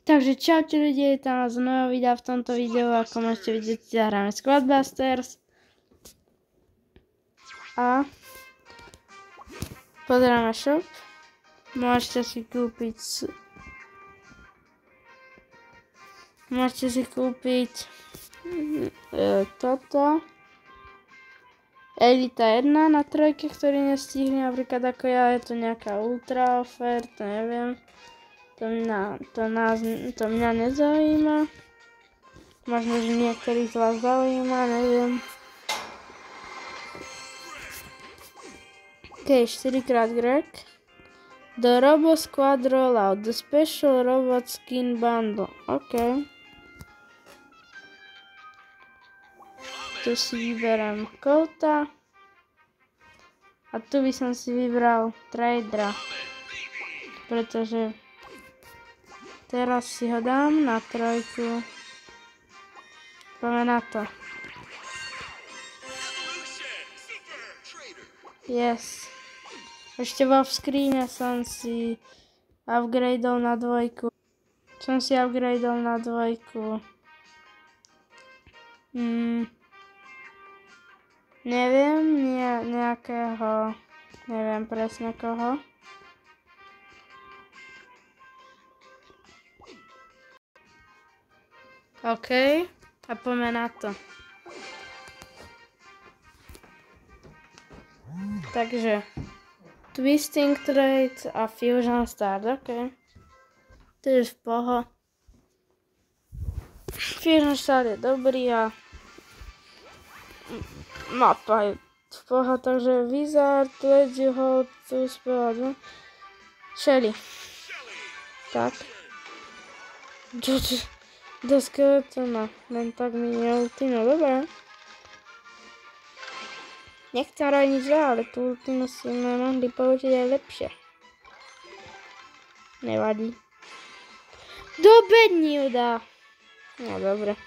Takže čaute ľudia, tam vás znova videa v tomto videu, ako môžete vidieť, zahráme Squad Busters. A pozeráme shop. Môžete si kúpiť toto. Elita 1 na trojke, ktorý nestihli, napríklad ako ja, je to nejaká ultra oferta, neviem. To mňa nezaujíma. Možno, že niektorých z vás zaujíma, neviem. OK, 4x Greg. The Robo Squad Rollout. The Special Robot Skin Bundle. OK. Tu si vyberám Colta. A tu by som si vybral Tradera. Pretože teraz si ho dám na trojku. Poďme na to. Yes. Ešte vo screene som si upgradeol na dvojku. Neviem, nejakého, neviem presne koho. OK, a poďme na to. Takže Twisting Trade a Fusion Start, OK. To je v poho. Fusion Start je dobrý a mapa je v poho, takže Wizard, Let's You Hold, tu spela Shelly. Tak. Do skeletona, len tak mi neultino, dobre. Nechcem robiť nič zle, ale tú ultinu si mohli použiť aj lepšie. Nevadí. Do bední ju dá. No dobre.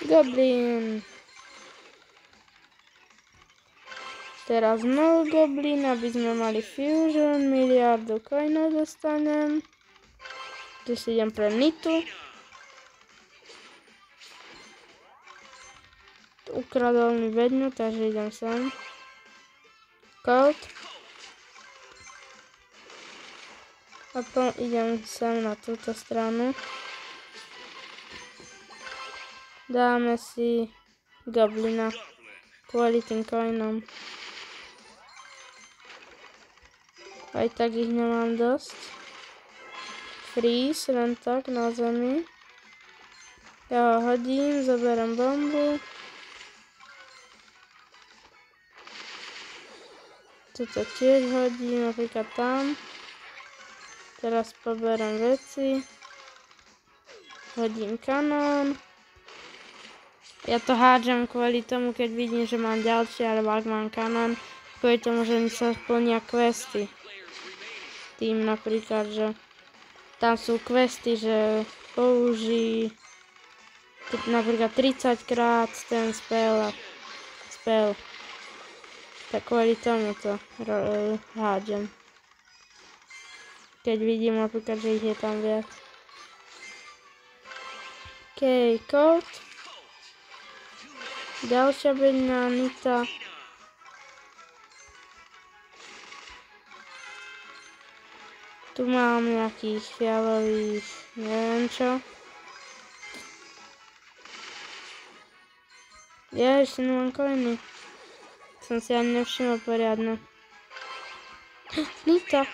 Goblin. Teraz znovu Goblin, aby sme mali Fusion, miliardu coinov dostanem. Tu si idem pre Nitu. Ukradol mi bedňu, takže idem sem. Colt. A potom idem sem na túto stranu. Dáme si Goblina kvôli tým coinom. Aj tak ich nemám dosť. Freeze, len tak na zemi. Ja ho hodím, zoberiem bombu. Toto tiež hodím, napríklad tam. Teraz poberiem veci. Hodím kanón. Ja to hádžem kvôli tomu, keď vidím, že mám ďalšie, alebo ak mám kanón, kvôli tomu, že mi sa splnia questy. Tým napríklad, že tam sú questy, že použij napríklad 30 krát ten spell. Tak kvôli tomu to hádžem. Keď vidím napríklad, že ich je tam viac. OK, Colt. Ďalšia bedňa, Nita. Tu mám nejakých fialových, neviem čo. Ja ešte nemám coiny. Som si ani nevšimol poriadne. Nita.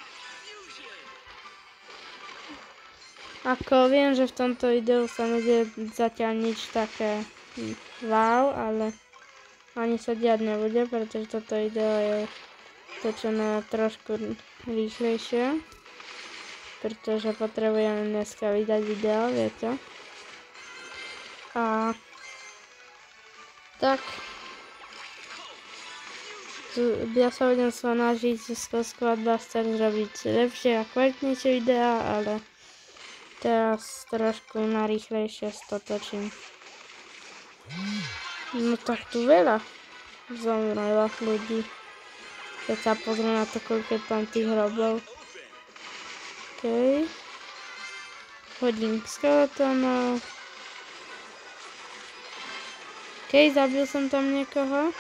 Ako viem, že v tomto videu sa nedeje zatiaľ nič také wow, ale ani sa diať nebude, pretože toto video je točené trošku rýchlejšie. Pretože potrebujem dneska vydať video, viete. A tak. Ja sa budem snažiť z Squad Busters robiť lepšie a kvalitnejšie videá, ale teraz trošku na rýchlejšie to točím. No tak tu veľa zomrelo ľudí. Keď sa pozriem na to, koľko je tam tých hrobov. OK. Hodím skeletonov. Okej, zabil som tam niekoho.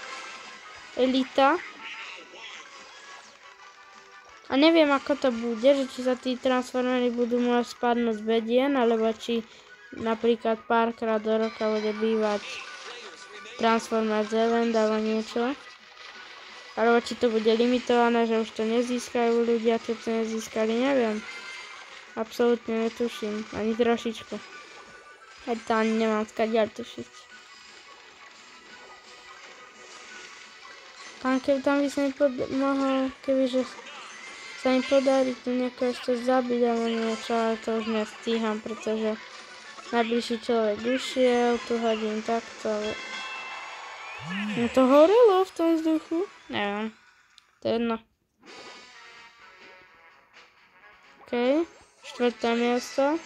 Elita. A neviem, ako to bude, že či sa tí transformery budú môcť spadnúť z bedien, alebo či napríklad párkrát do roka bude bývať Transformer Event alebo niečo. Alebo či to bude limitované, že už to nezískajú ľudia, čo to nezískali, neviem. Absolútne netuším, ani trošičku. Aj to ani nemám skadiaľ tušiť. Tam by sa mi mohol, kebyže sa mi podarí tu niekoho ešte zabiť alebo niečo, ale to už nestíham, pretože najbližší človek ušiel, tu hodím takto. No to horelo v tom vzduchu? Neviem. To je jedno. Okej. Štvrté miesto.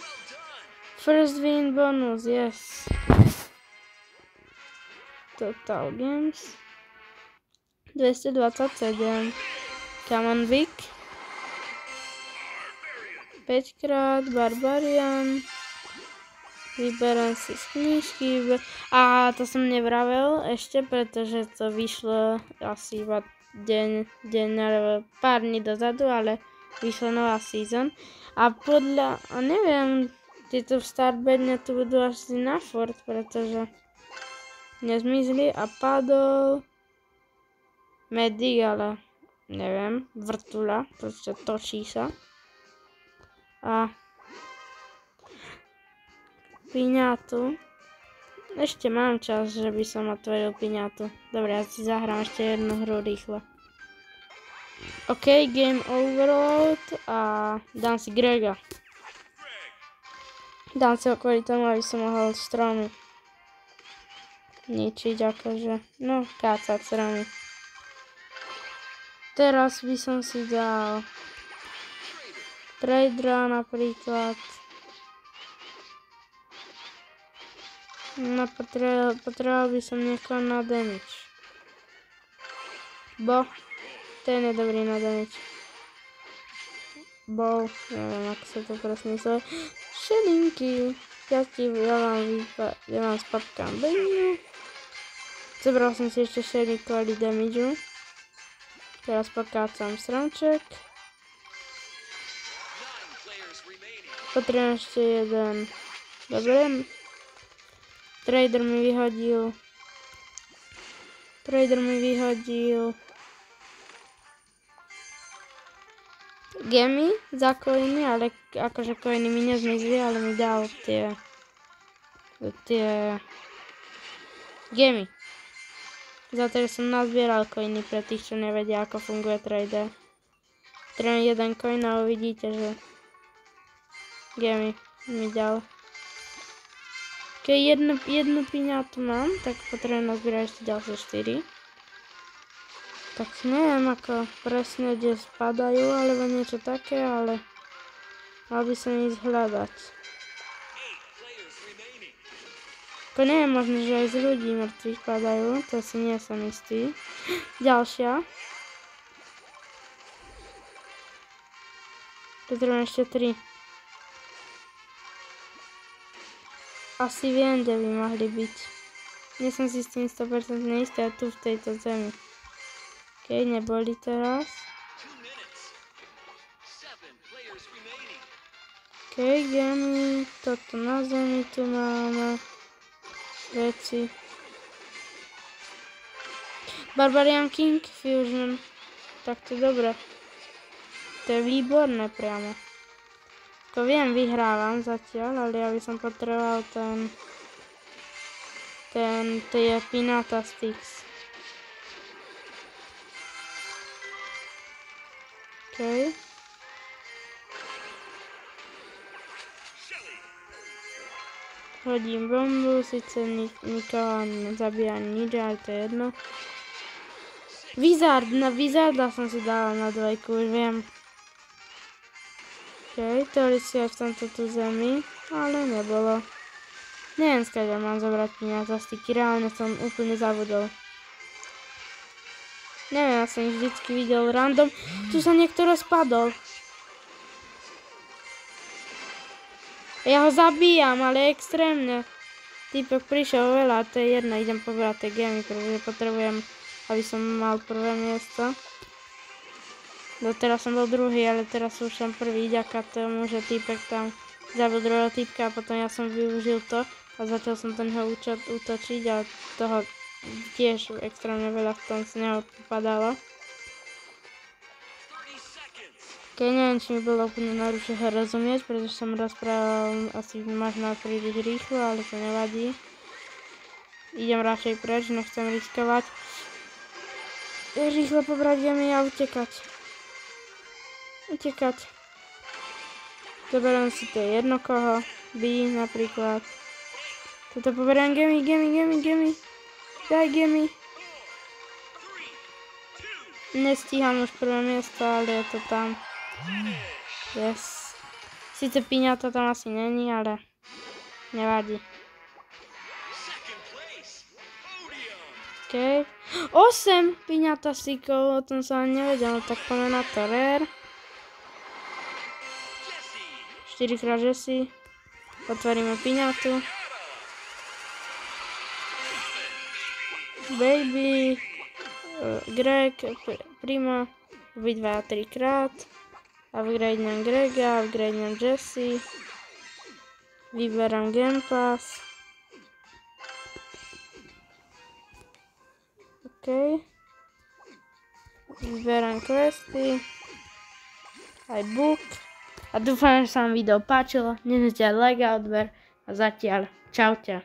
First win bonus, yes. Total games. 227. Come on, Vic. 5 krát, Barbarian. Vyberám si z knižky. A to som nevravel ešte, pretože to vyšlo asi iba deň alebo pár dní dozadu, ale vyšla nová season. A neviem, tieto v Starbedne tu budú asi na Ford, pretože nezmizli a padol Medic, ale neviem, vrtula, proste točí sa. A piňátu. Ešte mám čas, že by som otvoril piňátu. Dobre, ja si zahrám ešte jednu hru rýchlo. OK, game overload a dám si Grega. Dám si ho kvôli tomu, aby som mohol stromy ničiť, akože, no, kácať stromy. Teraz by som si dal Tradera napríklad. No, potreboval by som niekoho na damage. Ten je dobrý na damage. Neviem, ako sa to presne sa. Šelinky. Ja vám spadkám beniu. Zobral som si ešte šelink kvôli damageu. Teraz pokácam stromček. Potrebujem ešte jeden. Dobre. Trader mi vyhodil gemy za coiny, ale akože coiny mi nezmizli, ale mi dal tie gemy. Za to, že som nazbieral coiny pre tých, čo nevedia, ako funguje trader. Potrebujem jeden coin a uvidíte, že gemy mi dal. Keď jednu piňátu mám, tak potrebujem nazbierať ešte ďalšie 4. Tak neviem, ako presne kde spadajú, alebo niečo také, ale mal by som ísť hľadať. Ako nie je možné, že aj z ľudí mŕtvych padajú, to si nie som istý. Ďalšia. Potrebujem ešte 3. Asi viem, kde by mohli byť. Nie som si s tým 100% istý, a tu v tejto zemi. OK, neboli teraz. OK, gemy, toto na zemi, tu máme veci. Barbarian King Fusion. Tak to je dobré. To je výborné priamo. To viem, vyhrávam zatiaľ, ale ja by som potreboval tie Pinata Sticks. OK. Hodím bombu, síce nikoho nezabíja nič, ale to je jedno. Na Wizarda som si dala na 2, už viem. OK, to si aj v tomto tu zemi, ale nebolo. Neviem, skáďa mám zobrať peniaze, sticky, reálne som úplne zabudol. Neviem, ja som ich vždycky videl random. Tu sa niekto rozpadol. Ja ho zabíjam, ale extrémne. Týpek prišiel veľa, to je jedno, idem pobrať tie gemy, pretože potrebujem, aby som mal prvé miesto. Doteraz som bol druhý, ale teraz už som prvý, ďaká tomu, že týpek tam zabil druhého týpka a potom ja som využil to a začal som ten ho útočiť a toho tiež extrémne veľa v tom z neho popadalo. Keď neviem, či mi bolo úplne najlepšie ho rozumieť, pretože som rozprával asi možno príliš rýchlo, ale to nevadí. Idem radšej preč, nechcem riskovať. Rýchlo pobrať gemy a utekať. Zoberiem si to jedno koho. B napríklad. Toto poberiem gemy. Daj gemy. Nestíham už prvé miesto, ale je to tam. Yes. Sice piňata tam asi není, ale nevadí. OK. 8 piňata stíkov, o tom som ani nevedel, tak poďme na to rare. 4-krát Jessie. Otvoríme piňatu. Baby. Greg. Prima. Obidva 3-krát. Upgradenem Grega, upgradenem Jessie. Vyberám Game Pass. OK. Vyberám questy. Aj book. A dúfam, že sa vám video páčilo. Neznete like a odber. A zatiaľ. Čaute.